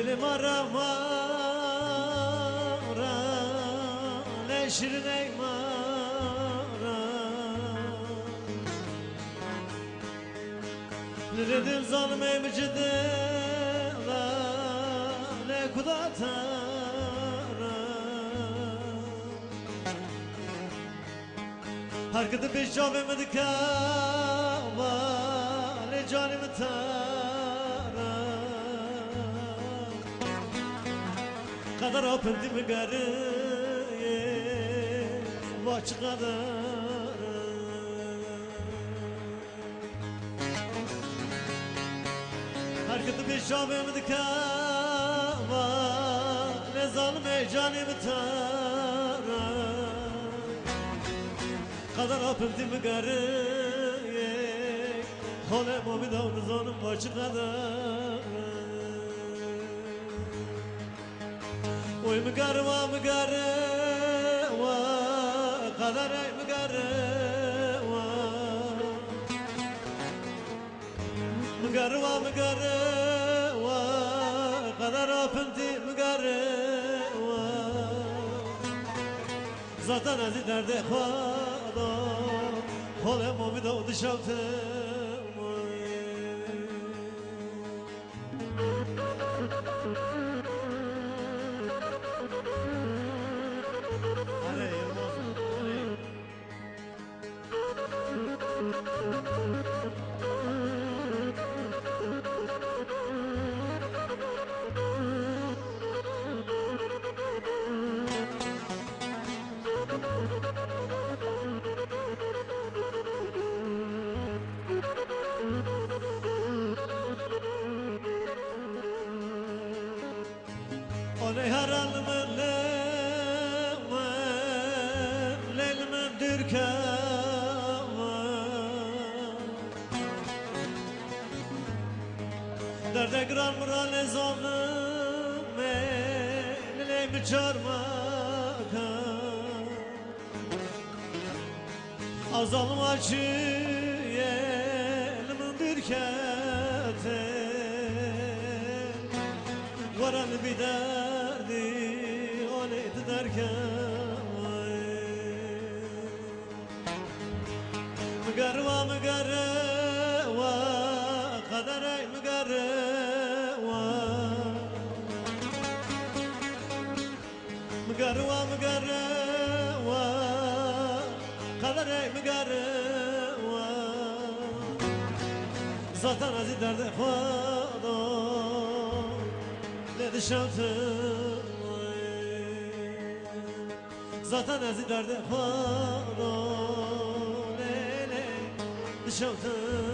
دل مرا مارا لشرین ای مارا لردم ظالم ای مجده لکدا تارا هر کده پیش جاوه مدکا لجانم تارا قدر آپندی مگره واچ قدر هر کده پیش جاوه مدکا لظالم جانم تارا قدر آپندی مگره حال ما بدون زانم واچ قدر وی مگره و مگره و قدر ای مگره و مگره و مگره و قدر آپندی مگره و zaten از درد خدا حال ما بدون شوته Oley haral men leyl men dürka derde gran mural zanım leyl mi çarmaka azalım acı yel men dürka varan bir derdi oleydi derken mgarva mgarva kader ey mgarva mgarva mgarva kader ey mgarva zaten aziz derde khada دشمتم zaten از درد خدا دشمتم